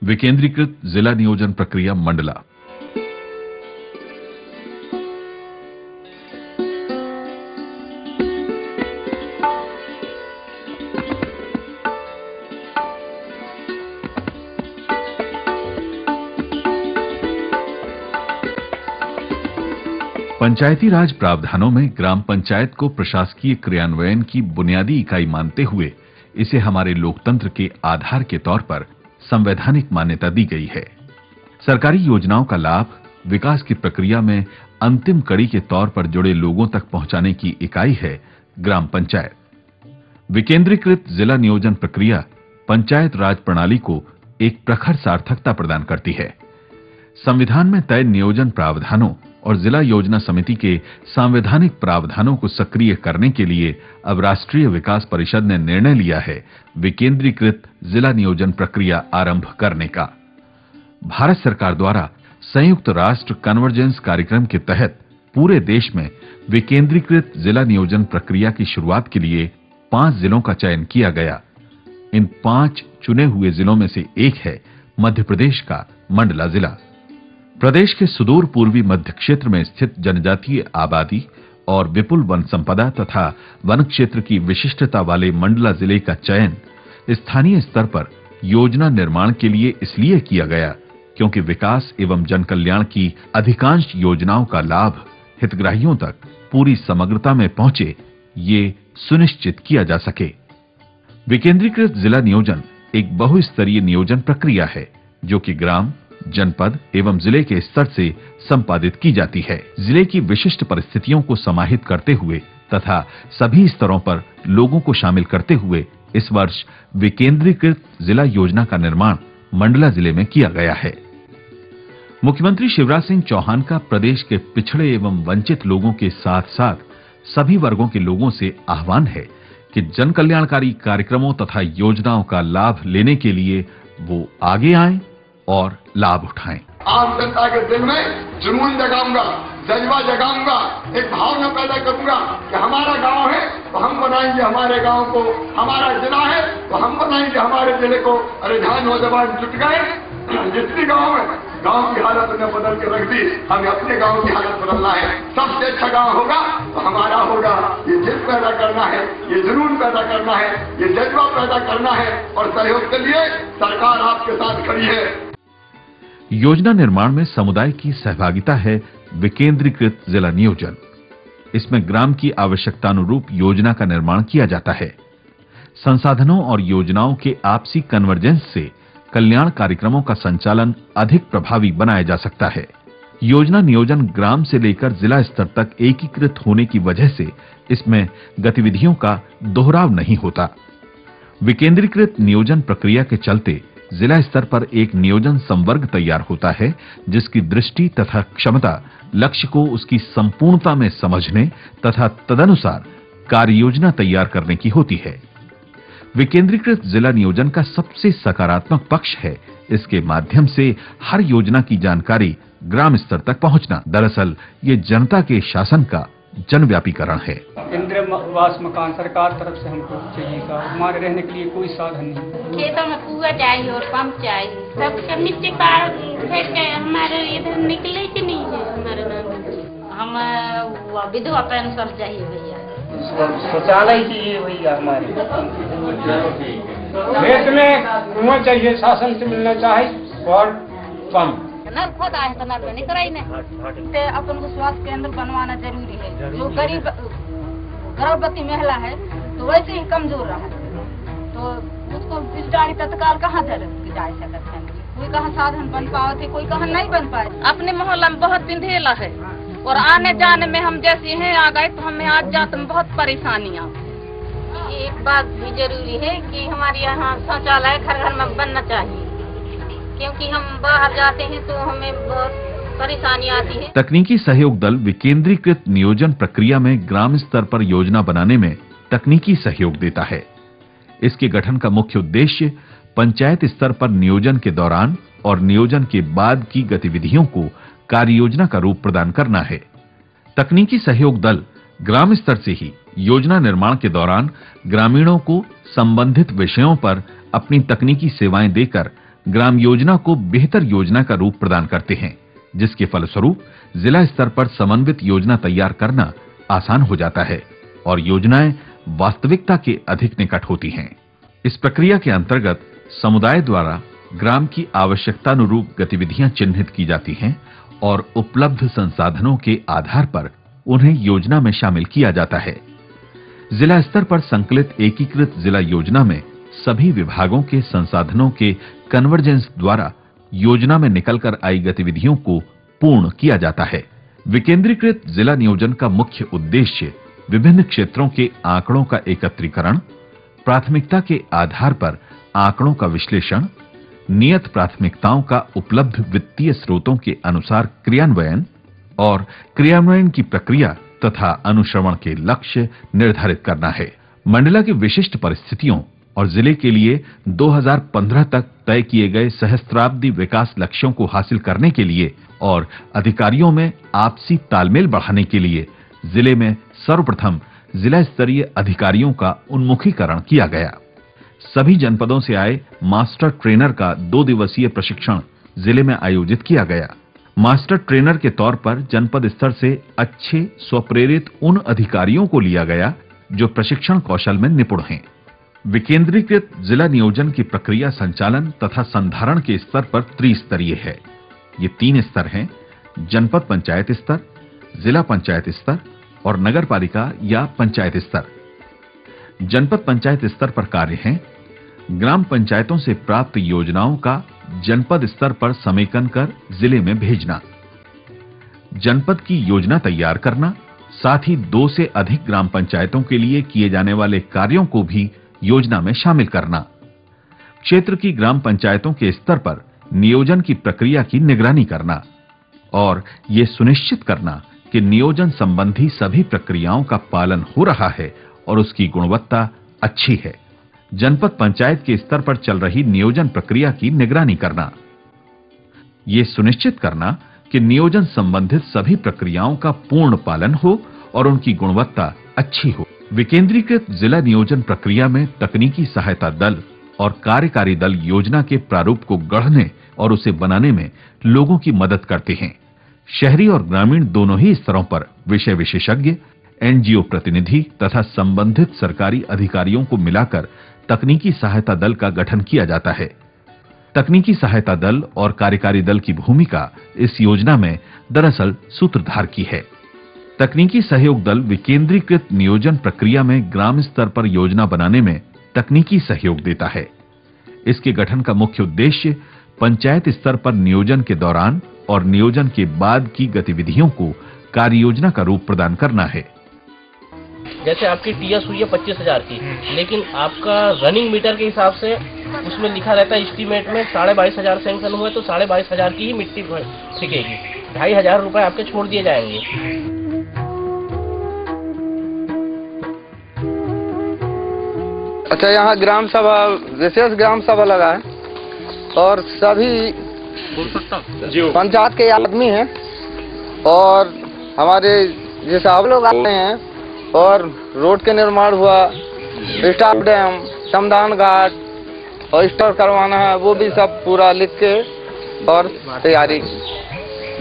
विकेंद्रीकृत जिला नियोजन प्रक्रिया मंडला। पंचायती राज प्रावधानों में ग्राम पंचायत को प्रशासकीय क्रियान्वयन की बुनियादी इकाई मानते हुए इसे हमारे लोकतंत्र के आधार के तौर पर संवैधानिक मान्यता दी गई है। सरकारी योजनाओं का लाभ विकास की प्रक्रिया में अंतिम कड़ी के तौर पर जुड़े लोगों तक पहुंचाने की इकाई है ग्राम पंचायत। विकेंद्रीकृत जिला नियोजन प्रक्रिया पंचायत राज प्रणाली को एक प्रखर सार्थकता प्रदान करती है। संविधान में तय नियोजन प्रावधानों और जिला योजना समिति के संवैधानिक प्रावधानों को सक्रिय करने के लिए अब राष्ट्रीय विकास परिषद ने निर्णय लिया है विकेंद्रीकृत जिला नियोजन प्रक्रिया आरंभ करने का। भारत सरकार द्वारा संयुक्त राष्ट्र कन्वर्जेंस कार्यक्रम के तहत पूरे देश में विकेंद्रीकृत जिला नियोजन प्रक्रिया की शुरुआत के लिए 5 जिलों का चयन किया गया। इन 5 चुने हुए जिलों में से एक है मध्य प्रदेश का मंडला जिला। प्रदेश के सुदूर पूर्वी मध्य क्षेत्र में स्थित जनजातीय आबादी और विपुल वन संपदा तथा वन क्षेत्र की विशिष्टता वाले मंडला जिले का चयन स्थानीय स्तर पर योजना निर्माण के लिए इसलिए किया गया क्योंकि विकास एवं जनकल्याण की अधिकांश योजनाओं का लाभ हितग्राहियों तक पूरी समग्रता में पहुंचे, ये सुनिश्चित किया जा सके। विकेंद्रीकृत जिला नियोजन एक बहुस्तरीय नियोजन प्रक्रिया है जो कि ग्राम, जनपद एवं जिले के स्तर से संपादित की जाती है। जिले की विशिष्ट परिस्थितियों को समाहित करते हुए तथा सभी स्तरों पर लोगों को शामिल करते हुए इस वर्ष विकेंद्रीकृत जिला योजना का निर्माण मंडला जिले में किया गया है। मुख्यमंत्री शिवराज सिंह चौहान का प्रदेश के पिछड़े एवं वंचित लोगों के साथ साथ सभी वर्गों के लोगों से आह्वान है कि जन कल्याणकारी कार्यक्रमों तथा योजनाओं का लाभ लेने के लिए वो आगे आएं और लाभ उठाएं। आम जनता के दिल में जुनून जगाऊंगा, जज्बा जगाऊंगा, एक भावना पैदा करूंगा कि हमारा गांव है तो हम बनाएंगे हमारे गांव को, हमारा जिला है तो हम बनाएंगे हमारे जिले को। अरे जहां नौजवान जुट गए, जितनी गांव है गांव की हालत उन्हें बदल के रख दी, हमें अपने गांव की हालत बदलना है। सबसे अच्छा गांव होगा तो हमारा होगा। ये जिद पैदा करना है, ये जुनून पैदा करना है, ये जज्बा पैदा करना है और सहयोग के लिए सरकार आपके साथ खड़ी है। योजना निर्माण में समुदाय की सहभागिता है विकेंद्रीकृत जिला नियोजन। इसमें ग्राम की आवश्यकतानुरूप योजना का निर्माण किया जाता है। संसाधनों और योजनाओं के आपसी कन्वर्जेंस से कल्याण कार्यक्रमों का संचालन अधिक प्रभावी बनाया जा सकता है। योजना नियोजन ग्राम से लेकर जिला स्तर तक एकीकृत होने की वजह से इसमें गतिविधियों का दोहराव नहीं होता। विकेंद्रीकृत नियोजन प्रक्रिया के चलते जिला स्तर पर एक नियोजन संवर्ग तैयार होता है जिसकी दृष्टि तथा क्षमता लक्ष्य को उसकी संपूर्णता में समझने तथा तदनुसार कार्य योजना तैयार करने की होती है। विकेंद्रीकृत जिला नियोजन का सबसे सकारात्मक पक्ष है इसके माध्यम से हर योजना की जानकारी ग्राम स्तर तक पहुंचना। दरअसल ये जनता के शासन का जनव्यापीकरण है। इंदिरावास मकान सरकार तरफ से हमको चाहिएगा, हमारे रहने के लिए कोई साधन नहीं। खेतों में कुआ चाहिए और पंप चाहिए, सब मिट्टी पार फेंक के हमारे इधर निकले कि नहीं है हमारे नाम। हम विधवा पेंशन चाहिए भैया, शौचालय चाहिए भैया, हमारे खेत में कुआं चाहिए, शासन से मिलना चाहिए और पंप। नल खोदा है तो नल नहीं कराई नहीं। अपन को स्वास्थ्य केंद्र बनवाना जरूरी है। जो गरीब गर्भवती महिला है तो वैसे ही कमजोर रहा तो उसको बिस्तारी तत्काल कहाँ जा सकते हैं। कोई कहाँ साधन बन पाए थे, कोई कहाँ नहीं बन पाए। अपने मोहल्ला में बहुत बिंधेला है और आने जाने में हम जैसे हैं आ गए तो हमें आज जाते में बहुत परेशानियाँ। एक बात भी जरूरी है कि हमारे यहाँ शौचालय घर घर में बनना चाहिए क्योंकि हम बाहर जाते हैं तो हमें बहुत परेशानी आती है। तकनीकी सहयोग दल विकेंद्रीकृत नियोजन प्रक्रिया में ग्राम स्तर पर योजना बनाने में तकनीकी सहयोग देता है। इसके गठन का मुख्य उद्देश्य पंचायत स्तर पर नियोजन के दौरान और नियोजन के बाद की गतिविधियों को कार्य योजना का रूप प्रदान करना है। तकनीकी सहयोग दल ग्राम स्तर से ही योजना निर्माण के दौरान ग्रामीणों को संबंधित विषयों पर अपनी तकनीकी सेवाएं देकर ग्राम योजना को बेहतर योजना का रूप प्रदान करते हैं, जिसके फलस्वरूप जिला स्तर पर समन्वित योजना तैयार करना आसान हो जाता है और योजनाएं वास्तविकता के अधिक निकट होती हैं। इस प्रक्रिया के अंतर्गत समुदाय द्वारा ग्राम की आवश्यकतानुरूप गतिविधियां चिन्हित की जाती हैं और उपलब्ध संसाधनों के आधार पर उन्हें योजना में शामिल किया जाता है। जिला स्तर पर संकलित एकीकृत जिला योजना में सभी विभागों के संसाधनों के कन्वर्जेंस द्वारा योजना में निकलकर आई गतिविधियों को पूर्ण किया जाता है। विकेंद्रीकृत जिला नियोजन का मुख्य उद्देश्य विभिन्न क्षेत्रों के आंकड़ों का एकत्रीकरण, प्राथमिकता के आधार पर आंकड़ों का विश्लेषण, नियत प्राथमिकताओं का उपलब्ध वित्तीय स्रोतों के अनुसार क्रियान्वयन और क्रियान्वयन की प्रक्रिया तथा अनुश्रवण के लक्ष्य निर्धारित करना है। मंडला की विशिष्ट परिस्थितियों और जिले के लिए 2015 तक तय किए गए सहस्त्राब्दी विकास लक्ष्यों को हासिल करने के लिए और अधिकारियों में आपसी तालमेल बढ़ाने के लिए जिले में सर्वप्रथम जिला स्तरीय अधिकारियों का उन्मुखीकरण किया गया। सभी जनपदों से आए मास्टर ट्रेनर का 2 दिवसीय प्रशिक्षण जिले में आयोजित किया गया। मास्टर ट्रेनर के तौर पर जनपद स्तर से अच्छे स्वप्रेरित उन अधिकारियों को लिया गया जो प्रशिक्षण कौशल में निपुण हैं। विकेंद्रीकृत जिला नियोजन की प्रक्रिया संचालन तथा संधारण के स्तर पर त्रिस्तरीय है। ये 3 स्तर हैं: जनपद पंचायत स्तर, जिला पंचायत स्तर और नगर पालिका या पंचायत स्तर। जनपद पंचायत स्तर पर कार्य हैं: ग्राम पंचायतों से प्राप्त योजनाओं का जनपद स्तर पर समेकन कर जिले में भेजना, जनपद की योजना तैयार करना, साथ ही 2 से अधिक ग्राम पंचायतों के लिए किए जाने वाले कार्यों को भी योजना में शामिल करना, क्षेत्र की ग्राम पंचायतों के स्तर पर नियोजन की प्रक्रिया की निगरानी करना और ये सुनिश्चित करना कि नियोजन संबंधी सभी प्रक्रियाओं का पालन हो रहा है और उसकी गुणवत्ता अच्छी है। जनपद पंचायत के स्तर पर चल रही नियोजन प्रक्रिया की निगरानी करना, ये सुनिश्चित करना कि नियोजन संबंधित सभी प्रक्रियाओं का पूर्ण पालन हो और उनकी गुणवत्ता अच्छी हो। विकेंद्रीकृत जिला नियोजन प्रक्रिया में तकनीकी सहायता दल और कार्यकारी दल योजना के प्रारूप को गढ़ने और उसे बनाने में लोगों की मदद करते हैं। शहरी और ग्रामीण दोनों ही स्तरों पर विषय विशेषज्ञ, एनजीओ प्रतिनिधि तथा संबंधित सरकारी अधिकारियों को मिलाकर तकनीकी सहायता दल का गठन किया जाता है। तकनीकी सहायता दल और कार्यकारी दल की भूमिका इस योजना में दरअसल सूत्रधार की है। तकनीकी सहयोग दल विकेंद्रीकृत नियोजन प्रक्रिया में ग्राम स्तर पर योजना बनाने में तकनीकी सहयोग देता है। इसके गठन का मुख्य उद्देश्य पंचायत स्तर पर नियोजन के दौरान और नियोजन के बाद की गतिविधियों को कार्य योजना का रूप प्रदान करना है। जैसे आपकी टीएस हुई है 25,000 की, लेकिन आपका रनिंग मीटर के हिसाब से उसमें लिखा रहता है एस्टीमेट में 22,500 सैंक्शन हुआ, तो 22,500 की ही मिट्टी टिकेगी। 2,500 रुपए आपके छोड़ दिए जाएंगे। अच्छा, यहाँ ग्राम सभा, विशेष ग्राम सभा लगा है और सभी पंचायत के आदमी हैं और हमारे जैसे आप लोग आते हैं और रोड के निर्माण हुआ, स्टाफ डैम, श्मशान घाट और स्टोर करवाना है, वो भी सब पूरा लिख के और तैयारी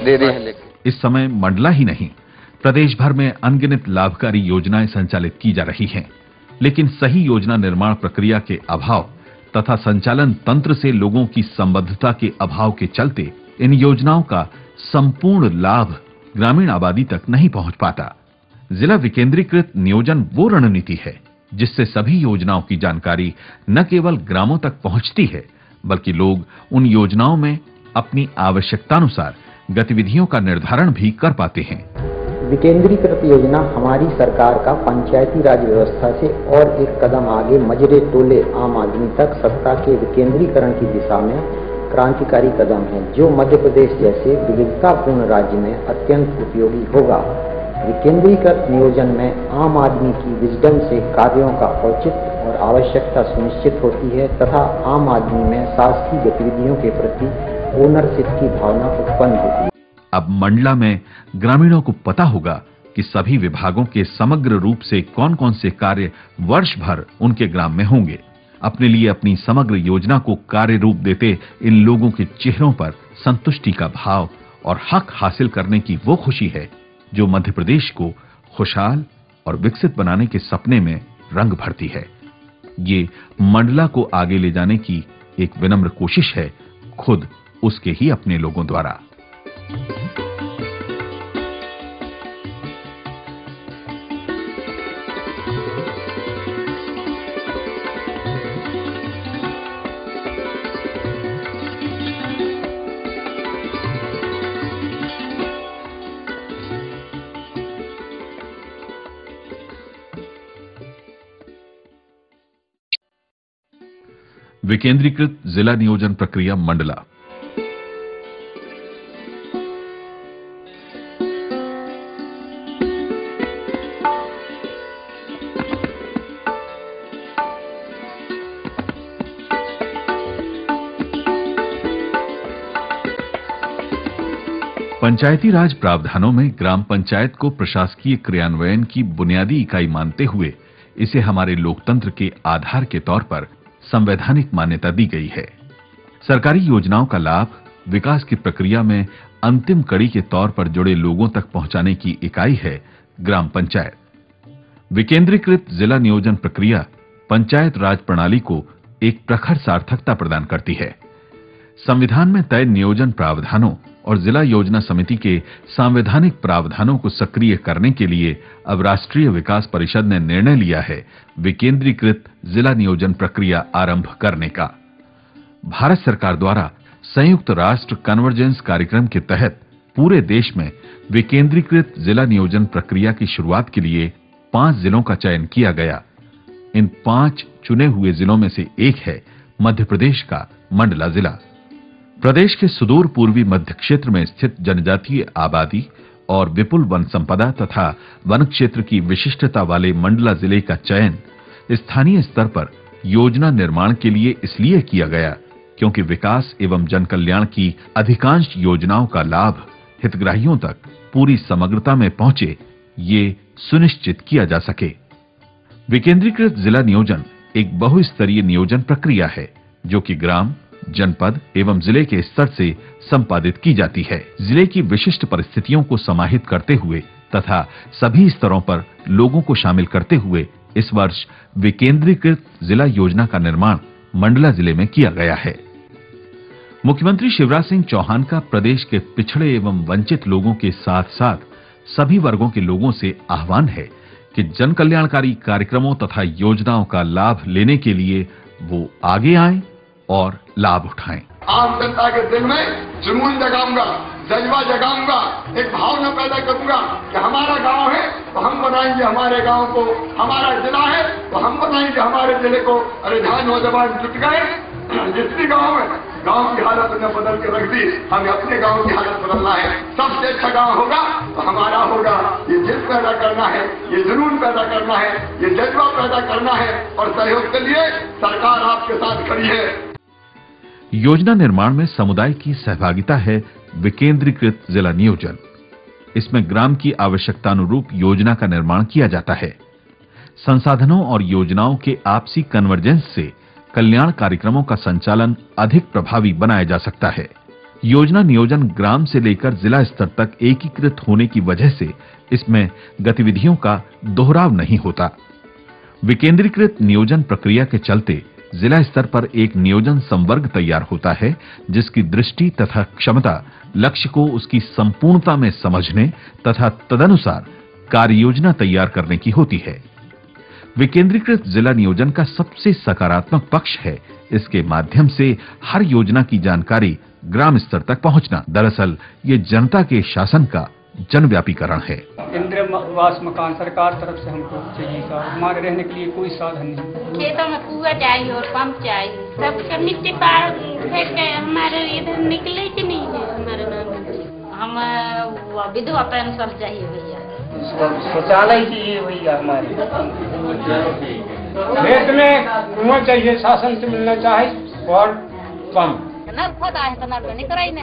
दे दी है। इस समय मंडला ही नहीं, प्रदेश भर में अनगिनत लाभकारी योजनाएं संचालित की जा रही हैं, लेकिन सही योजना निर्माण प्रक्रिया के अभाव तथा संचालन तंत्र से लोगों की संबद्धता के अभाव के चलते इन योजनाओं का संपूर्ण लाभ ग्रामीण आबादी तक नहीं पहुंच पाता। जिला विकेंद्रीकृत नियोजन वो रणनीति है जिससे सभी योजनाओं की जानकारी न केवल ग्रामों तक पहुंचती है, बल्कि लोग उन योजनाओं में अपनी आवश्यकतानुसार गतिविधियों का निर्धारण भी कर पाते हैं। विकेंद्रीकृत योजना हमारी सरकार का पंचायती राज व्यवस्था से और एक कदम आगे मजरे टोले आम आदमी तक सत्ता के विकेंद्रीकरण की दिशा में क्रांतिकारी कदम है, जो मध्य प्रदेश जैसे विविधतापूर्ण राज्य में अत्यंत उपयोगी होगा। विकेंद्रीकृत नियोजन में आम आदमी की विजडम से कार्यों का औचित्य और आवश्यकता सुनिश्चित होती है तथा आम आदमी में शासकीय गतिविधियों के प्रति ओनरशिप की भावना उत्पन्न होती है। अब मंडला में ग्रामीणों को पता होगा कि सभी विभागों के समग्र रूप से कौन कौन से कार्य वर्ष भर उनके ग्राम में होंगे। अपने लिए अपनी समग्र योजना को कार्य रूप देते इन लोगों के चेहरों पर संतुष्टि का भाव और हक हासिल करने की वो खुशी है जो मध्य प्रदेश को खुशहाल और विकसित बनाने के सपने में रंग भरती है। ये मंडला को आगे ले जाने की एक विनम्र कोशिश है, खुद उसके ही अपने लोगों द्वारा। विकेंद्रीकृत जिला नियोजन प्रक्रिया मंडला। पंचायती राज प्रावधानों में ग्राम पंचायत को प्रशासकीय क्रियान्वयन की बुनियादी इकाई मानते हुए इसे हमारे लोकतंत्र के आधार के तौर पर संवैधानिक मान्यता दी गई है। सरकारी योजनाओं का लाभ विकास की प्रक्रिया में अंतिम कड़ी के तौर पर जुड़े लोगों तक पहुंचाने की इकाई है ग्राम पंचायत। विकेंद्रीकृत जिला नियोजन प्रक्रिया पंचायत राज प्रणाली को एक प्रखर सार्थकता प्रदान करती है। संविधान में तय नियोजन प्रावधानों और जिला योजना समिति के संवैधानिक प्रावधानों को सक्रिय करने के लिए अब राष्ट्रीय विकास परिषद ने निर्णय लिया है विकेंद्रीकृत जिला नियोजन प्रक्रिया आरंभ करने का। भारत सरकार द्वारा संयुक्त राष्ट्र कन्वर्जेंस कार्यक्रम के तहत पूरे देश में विकेंद्रीकृत जिला नियोजन प्रक्रिया की शुरुआत के लिए 5 जिलों का चयन किया गया। इन 5 चुने हुए जिलों में से एक है मध्य प्रदेश का मंडला जिला। प्रदेश के सुदूर पूर्वी मध्य क्षेत्र में स्थित जनजातीय आबादी और विपुल वन संपदा तथा वन क्षेत्र की विशिष्टता वाले मंडला जिले का चयन स्थानीय स्तर पर योजना निर्माण के लिए इसलिए किया गया क्योंकि विकास एवं जन कल्याण की अधिकांश योजनाओं का लाभ हितग्राहियों तक पूरी समग्रता में पहुंचे, ये सुनिश्चित किया जा सके। विकेंद्रीकृत जिला नियोजन एक बहुस्तरीय नियोजन प्रक्रिया है जो कि ग्राम, जनपद एवं जिले के स्तर से संपादित की जाती है। जिले की विशिष्ट परिस्थितियों को समाहित करते हुए तथा सभी स्तरों पर लोगों को शामिल करते हुए इस वर्ष विकेंद्रीकृत जिला योजना का निर्माण मंडला जिले में किया गया है। मुख्यमंत्री शिवराज सिंह चौहान का प्रदेश के पिछड़े एवं वंचित लोगों के साथ साथ सभी वर्गों के लोगों से आह्वान है कि जन कल्याणकारी कार्यक्रमों तथा योजनाओं का लाभ लेने के लिए वो आगे आएं और लाभ उठाएं। आम जनता के दिल में जुनून जगाऊंगा, जज्बा जगाऊंगा, एक भावना पैदा करूंगा कि हमारा गांव है तो हम बनाएंगे हमारे गांव को, हमारा जिला है तो हम बनाएंगे हमारे जिले को। अरे जहां नौजवान जुट गए जितनी गांव है, गांव की हालत ने बदल के रख दी, हमें अपने गांव की हालत बदलना है। सबसे अच्छा गांव होगा तो हमारा होगा। ये जिद पैदा करना है, ये जुनून पैदा करना है, ये जज्बा पैदा करना है और सहयोग के लिए सरकार आपके साथ खड़ी है। योजना निर्माण में समुदाय की सहभागिता है विकेंद्रीकृत जिला नियोजन। इसमें ग्राम की आवश्यकतानुरूप योजना का निर्माण किया जाता है। संसाधनों और योजनाओं के आपसी कन्वर्जेंस से कल्याण कार्यक्रमों का संचालन अधिक प्रभावी बनाया जा सकता है। योजना नियोजन ग्राम से लेकर जिला स्तर तक एकीकृत होने की वजह से इसमें गतिविधियों का दोहराव नहीं होता। विकेंद्रीकृत नियोजन प्रक्रिया के चलते जिला स्तर पर एक नियोजन संवर्ग तैयार होता है जिसकी दृष्टि तथा क्षमता लक्ष्य को उसकी संपूर्णता में समझने तथा तदनुसार कार्य योजना तैयार करने की होती है। विकेंद्रीकृत जिला नियोजन का सबसे सकारात्मक पक्ष है इसके माध्यम से हर योजना की जानकारी ग्राम स्तर तक पहुंचना। दरअसल ये जनता के शासन का जनव्यापीकरण है। इंदिरावास मकान सरकार तरफ से हमको चाहिए था, हमारे रहने के लिए कोई साधन नहीं। खेतों में कुआं चाहिए और पंप चाहिए, सबके मिट्टी पार फेंक के हमारे इधर निकले कि नहीं है हमारे नाम। हम विधवा पेंशन चाहिए भैया, शौचालय चाहिए भैया, हमारे खेत में कुआं चाहिए, शासन से मिलना चाहिए और पंप। नल खोदा है तो नल नहीं कराई ने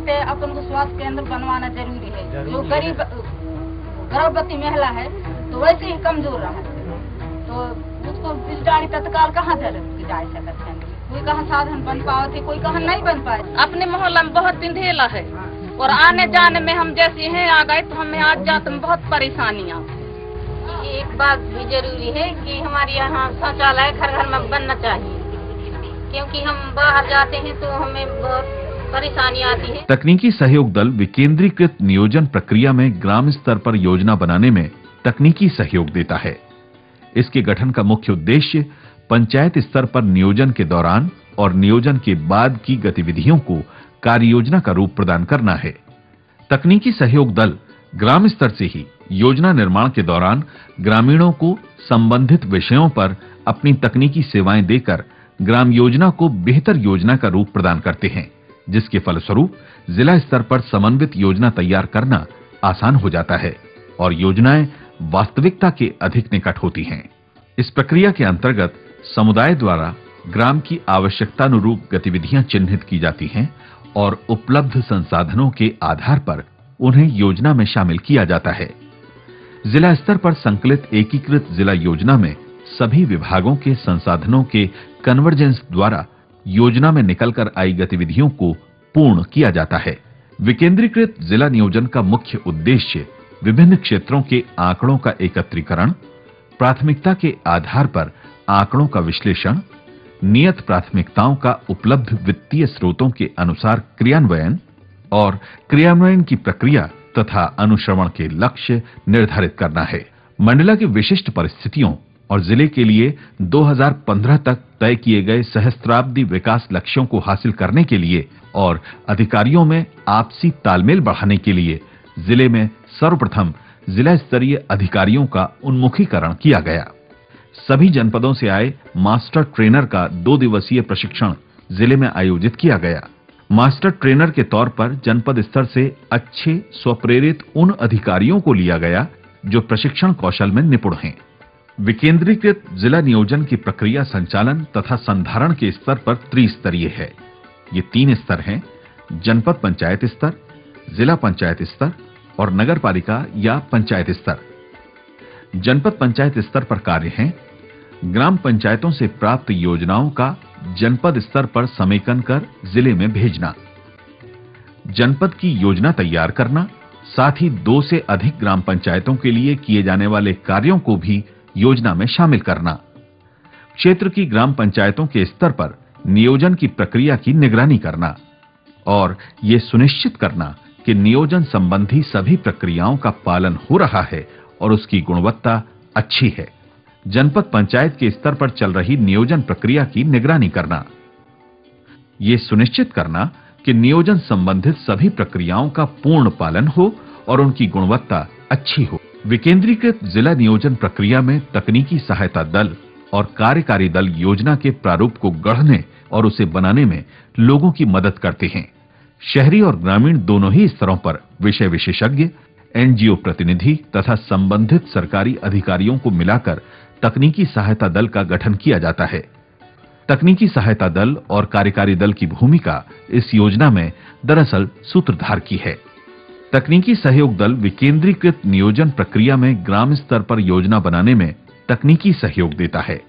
ते अपन को स्वास्थ्य केंद्र बनवाना जरूरी है। जो गरीब गर्भवती महिला है तो वैसे ही कमजोर रहा है तो उसको बिजली तत्काल कहाँ दे भी जा सकते हैं। कोई कहाँ साधन बन पाओ थे, कोई कहाँ नहीं बन पाए। अपने मोहल्ला में बहुत पिंधेला है और आने जाने में हम जैसे हैं आ गए तो हमें आज जाते में बहुत परेशानियाँ। एक बात भी जरूरी है कि हमारे यहाँ शौचालय घर घर में बनना चाहिए, क्योंकि हम बाहर जाते हैं तो हमें बहुत परेशानी आती है। तकनीकी सहयोग दल विकेंद्रीकृत नियोजन प्रक्रिया में ग्राम स्तर पर योजना बनाने में तकनीकी सहयोग देता है। इसके गठन का मुख्य उद्देश्य पंचायत स्तर पर नियोजन के दौरान और नियोजन के बाद की गतिविधियों को कार्य योजना का रूप प्रदान करना है। तकनीकी सहयोग दल ग्राम स्तर से ही योजना निर्माण के दौरान ग्रामीणों को संबंधित विषयों पर अपनी तकनीकी सेवाएं देकर ग्राम योजना को बेहतर योजना का रूप प्रदान करते हैं, जिसके फलस्वरूप जिला स्तर पर समन्वित योजना तैयार करना आसान हो जाता है और योजनाएं वास्तविकता के अधिक निकट होती हैं। इस प्रक्रिया के अंतर्गत समुदाय द्वारा ग्राम की आवश्यकतानुरूप गतिविधियां चिन्हित की जाती हैं और उपलब्ध संसाधनों के आधार पर उन्हें योजना में शामिल किया जाता है। जिला स्तर पर संकलित एकीकृत जिला योजना में सभी विभागों के संसाधनों के कन्वर्जेंस द्वारा योजना में निकलकर आई गतिविधियों को पूर्ण किया जाता है। विकेंद्रीकृत जिला नियोजन का मुख्य उद्देश्य विभिन्न क्षेत्रों के आंकड़ों का एकत्रीकरण, प्राथमिकता के आधार पर आंकड़ों का विश्लेषण, नियत प्राथमिकताओं का उपलब्ध वित्तीय स्रोतों के अनुसार क्रियान्वयन और क्रियान्वयन की प्रक्रिया तथा अनुश्रवण के लक्ष्य निर्धारित करना है। मंडला की विशिष्ट परिस्थितियों और जिले के लिए 2015 तक तय किए गए सहस्त्राब्दी विकास लक्ष्यों को हासिल करने के लिए और अधिकारियों में आपसी तालमेल बढ़ाने के लिए जिले में सर्वप्रथम जिला स्तरीय अधिकारियों का उन्मुखीकरण किया गया। सभी जनपदों से आए मास्टर ट्रेनर का 2 दिवसीय प्रशिक्षण जिले में आयोजित किया गया। मास्टर ट्रेनर के तौर पर जनपद स्तर से अच्छे स्वप्रेरित उन अधिकारियों को लिया गया जो प्रशिक्षण कौशल में निपुण हैं। विकेंद्रीकृत जिला नियोजन की प्रक्रिया संचालन तथा संधारण के स्तर पर त्रिस्तरीय है। ये 3 स्तर हैं: जनपद पंचायत स्तर, जिला पंचायत स्तर और नगर पालिका या पंचायत स्तर। जनपद पंचायत स्तर पर कार्य हैं ग्राम पंचायतों से प्राप्त योजनाओं का जनपद स्तर पर समेकन कर जिले में भेजना, जनपद की योजना तैयार करना, साथ ही 2 से अधिक ग्राम पंचायतों के लिए किए जाने वाले कार्यों को भी योजना में शामिल करना, क्षेत्र की ग्राम पंचायतों के स्तर पर नियोजन की प्रक्रिया की निगरानी करना और ये सुनिश्चित करना कि नियोजन संबंधी सभी प्रक्रियाओं का पालन हो रहा है और उसकी गुणवत्ता अच्छी है। जनपद पंचायत के स्तर पर चल रही नियोजन प्रक्रिया की निगरानी करना, ये सुनिश्चित करना कि नियोजन संबंधित सभी प्रक्रियाओं का पूर्ण पालन हो और उनकी गुणवत्ता अच्छी हो। विकेंद्रीकृत जिला नियोजन प्रक्रिया में तकनीकी सहायता दल और कार्यकारी दल योजना के प्रारूप को गढ़ने और उसे बनाने में लोगों की मदद करते हैं। शहरी और ग्रामीण दोनों ही स्तरों पर विषय विशेषज्ञ, एनजीओ प्रतिनिधि तथा संबंधित सरकारी अधिकारियों को मिलाकर तकनीकी सहायता दल का गठन किया जाता है। तकनीकी सहायता दल और कार्यकारी दल की भूमिका इस योजना में दरअसल सूत्रधार की है। तकनीकी सहयोग दल विकेंद्रीकृत नियोजन प्रक्रिया में ग्राम स्तर पर योजना बनाने में तकनीकी सहयोग देता है।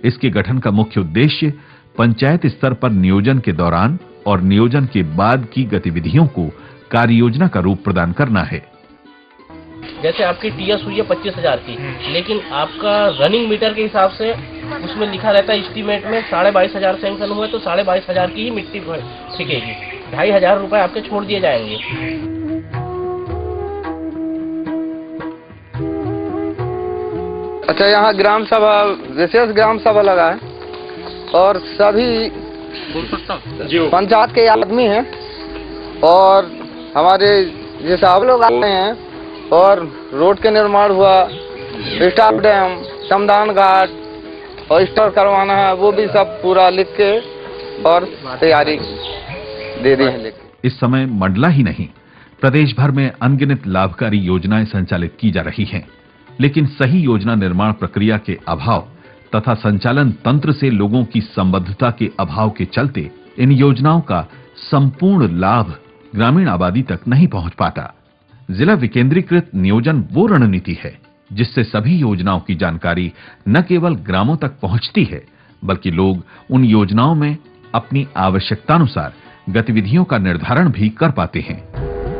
इसके गठन का मुख्य उद्देश्य पंचायत स्तर पर नियोजन के दौरान और नियोजन के बाद की गतिविधियों को कार्य योजना का रूप प्रदान करना है। जैसे आपकी टीएस हुई है 25,000 की, लेकिन आपका रनिंग मीटर के हिसाब से उसमें लिखा रहता है एस्टीमेट में 22,500 सैंक्शन हुए तो 22,500 की ही मिट्टी ठिकेगी। 2,500 रुपए आपके छोड़ दिए जाएंगे। अच्छा, यहाँ ग्राम सभा, विशेष ग्राम सभा लगा है और सभी पंचायत के आदमी हैं और हमारे जैसे आप लोग आए हैं और रोड के निर्माण हुआ, स्टाफ डैम, श्रमदान घाट और स्टोर करवाना है, वो भी सब पूरा लिख के और तैयारी दे दी है। इस समय मंडला ही नहीं, प्रदेश भर में अनगिनत लाभकारी योजनाएं संचालित की जा रही हैं, लेकिन सही योजना निर्माण प्रक्रिया के अभाव तथा संचालन तंत्र से लोगों की संबद्धता के अभाव के चलते इन योजनाओं का संपूर्ण लाभ ग्रामीण आबादी तक नहीं पहुंच पाता। जिला विकेंद्रीकृत नियोजन वो रणनीति है जिससे सभी योजनाओं की जानकारी न केवल ग्रामों तक पहुंचती है, बल्कि लोग उन योजनाओं में अपनी आवश्यकतानुसार गतिविधियों का निर्धारण भी कर पाते हैं।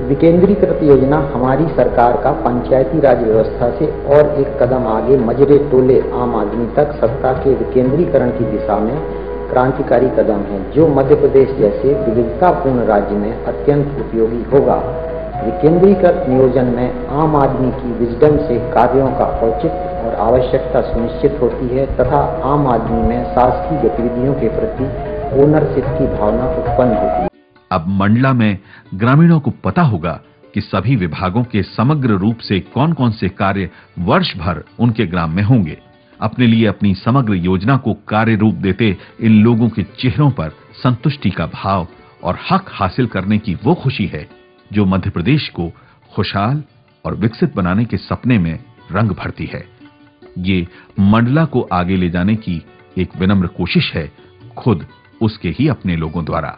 विकेंद्रीकृत योजना हमारी सरकार का पंचायती राज व्यवस्था से और एक कदम आगे मजरे टोले आम आदमी तक सत्ता के विकेंद्रीकरण की दिशा में क्रांतिकारी कदम है, जो मध्य प्रदेश जैसे विविधतापूर्ण राज्य में अत्यंत उपयोगी होगा। विकेंद्रीकृत नियोजन में आम आदमी की विजडम से कार्यों का औचित्य और आवश्यकता सुनिश्चित होती है तथा आम आदमी में शासकीय गतिविधियों के प्रति ओनरशिप की भावना उत्पन्न होती है। अब मंडला में ग्रामीणों को पता होगा कि सभी विभागों के समग्र रूप से कौन कौन से कार्य वर्ष भर उनके ग्राम में होंगे। अपने लिए अपनी समग्र योजना को कार्य रूप देते इन लोगों के चेहरों पर संतुष्टि का भाव और हक हासिल करने की वो खुशी है जो मध्य प्रदेश को खुशहाल और विकसित बनाने के सपने में रंग भरती है। ये मंडला को आगे ले जाने की एक विनम्र कोशिश है, खुद उसके ही अपने लोगों द्वारा।